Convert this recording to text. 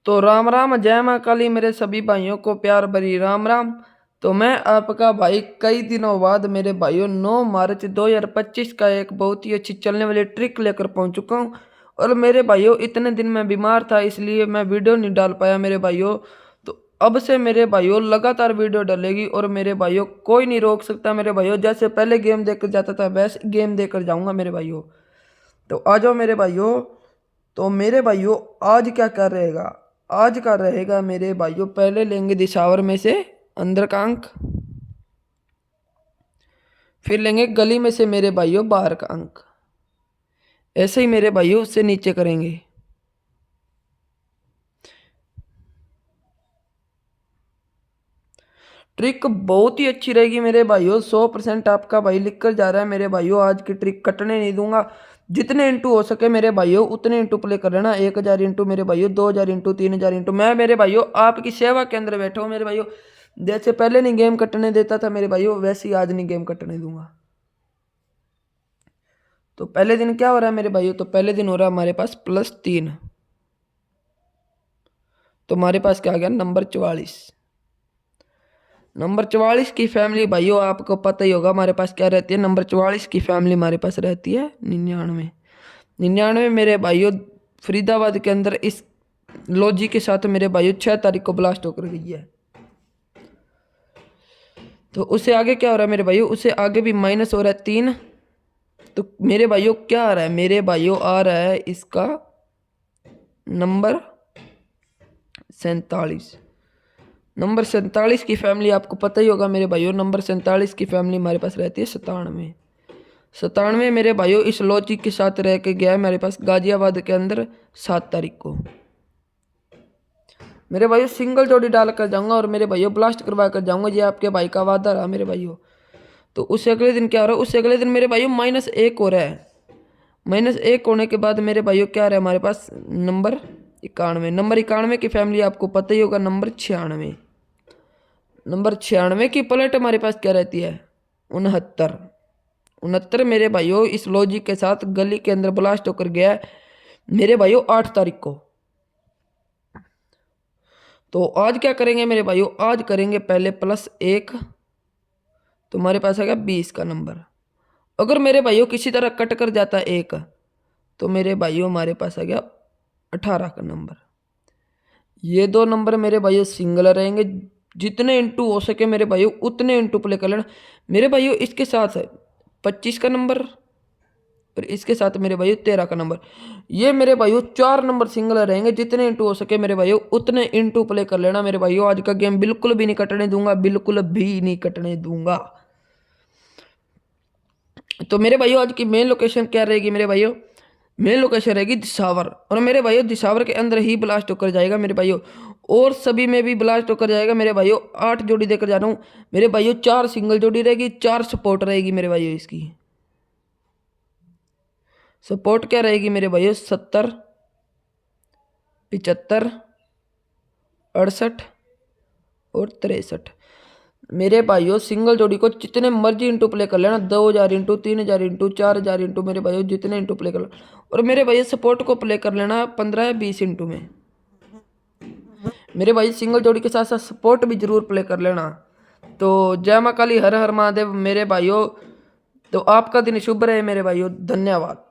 तो राम राम, जय माँ काली, मेरे सभी भाइयों को प्यार भरी राम राम। तो मैं आपका भाई कई दिनों बाद मेरे भाइयों 9 मार्च 2025 का एक बहुत ही अच्छी चलने वाली ट्रिक लेकर पहुंच चुका हूं। और मेरे भाइयों इतने दिन मैं बीमार था इसलिए मैं वीडियो नहीं डाल पाया मेरे भाइयों। तो अब से मेरे भाइयों लगातार वीडियो डलेगी और मेरे भाइयों कोई नहीं रोक सकता मेरे भाइयों। जैसे पहले गेम देकर जाता था वैसे गेम देकर जाऊंगा मेरे भाइयों। तो आ जाओ मेरे भाइयों। तो मेरे भाइयों आज क्या कर रहेगा, आज का रहेगा मेरे भाइयों, पहले लेंगे दिशावर में से अंदर का अंक, फिर लेंगे गली में से मेरे भाइयों बाहर का अंक। ऐसे ही मेरे भाइयों उससे नीचे करेंगे। ट्रिक बहुत ही अच्छी रहेगी मेरे भाइयों, 100% आपका भाई लिख कर जा रहा है मेरे भाइयों। आज की ट्रिक कटने नहीं दूंगा। जितने इंटू हो सके मेरे भाइयों उतने इंटू प्ले कर लेना। 1000 इंटू मेरे भाइयों, 2000 इंटू, 3000 इंटू। मैं मेरे भाइयों आपकी सेवा के अंदर बैठा हूँ मेरे भाइयों। जैसे पहले नहीं गेम कटने देता था मेरे भाइयों वैसे ही आज नहीं गेम कटने दूंगा। तो पहले दिन क्या हो रहा है मेरे भाइयों, तो पहले दिन हो रहा है हमारे पास +3। तो हमारे पास क्या आ गया, नंबर 44। नंबर 44 की फैमिली भाइयों आपको पता ही होगा हमारे पास क्या रहती है। नंबर 44 की फैमिली हमारे पास रहती है 99। 99 मेरे भाइयों फरीदाबाद के अंदर इस लॉजिक के साथ मेरे भाइयों 6 तारीख को ब्लास्ट होकर गई है। तो उससे आगे क्या हो रहा है मेरे भाइयों, उससे आगे भी माइनस हो रहा है 3। तो मेरे भाइयों क्या आ रहा है मेरे भाइयों, आ रहा है इसका नंबर 47। नंबर 47 की फैमिली आपको पता ही होगा मेरे भाइयों। नंबर 47 की फैमिली हमारे पास रहती है 97। 97 मेरे भाइयों इस लॉजिक के साथ रह के गया है मेरे पास गाजियाबाद के अंदर 7 तारीख को। मेरे भाइयों सिंगल जोड़ी डाल कर जाऊंगा और मेरे भाइयों ब्लास्ट करवा कर जाऊंगा। ये आपके भाई का वादा रहा मेरे भाइयों। तो उससे अगले दिन क्या हो रहा है, उससे अगले दिन मेरे भाइयों -1 हो रहा है। -1 होने के बाद मेरे भाइयों क्या रहा है हमारे पास, नंबर 91। नंबर 91 की फैमिली आपको पता ही होगा नंबर 96। नंबर 96 की पलट हमारे पास क्या रहती है, 69। 69 मेरे भाइयों इस लॉजिक के साथ गली के अंदर ब्लास्ट होकर गया है मेरे भाइयों 8 तारीख को। तो आज क्या करेंगे मेरे भाइयों, आज करेंगे पहले +1। तो हमारे पास आ गया 20 का नंबर। अगर मेरे भाइयों किसी तरह कट कर जाता है 1 तो मेरे भाइयों हमारे पास आ गया 18 का नंबर। ये दो नंबर मेरे भाइयों सिंगल रहेंगे। जितने इंटू हो सके मेरे भाइयों उतने इंटू प्ले कर लेना मेरे भाइयों। इसके साथ 25 का नंबर और इसके साथ मेरे भाइयों 13 का नंबर। ये मेरे भाइयों 4 नंबर सिंगल रहेंगे। जितने इंटू हो सके मेरे भाइयों उतने इंटू प्ले कर लेना मेरे भाइयों। आज का गेम बिल्कुल भी नहीं कटने दूंगा, बिल्कुल भी नहीं कटने दूंगा। तो मेरे भाइयों आज की मेन लोकेशन क्या रहेगी मेरे भाइयों, मेन लोकेशन रहेगी दिशावर। और मेरे भाइयों दिशावर के अंदर ही ब्लास्ट होकर जाएगा मेरे भाइयों, और सभी में भी ब्लास्ट होकर जाएगा मेरे भाइयों। 8 जोड़ी देकर जा रहा हूँ मेरे भाइयों। 4 सिंगल जोड़ी रहेगी, 4 सपोर्ट रहेगी मेरे भाइयों। इसकी सपोर्ट क्या रहेगी मेरे भाइयों, 70, 75, 68 और 63। मेरे भाइयों सिंगल जोड़ी को जितने मर्जी इंटू प्ले कर लेना, 2000 इंटू, 3000 इंटू, 4000 इंटू मेरे भाइयों जितने इंटू प्ले कर लेना। और मेरे भाइयों सपोर्ट को प्ले कर लेना 15 या 20 इंटू में। मेरे भाई सिंगल जोड़ी के साथ साथ सपोर्ट भी जरूर प्ले कर लेना। तो जय माँ काली, हर हर महादेव मेरे भाइयों। तो आपका दिन शुभ रहे मेरे भाइयों, धन्यवाद।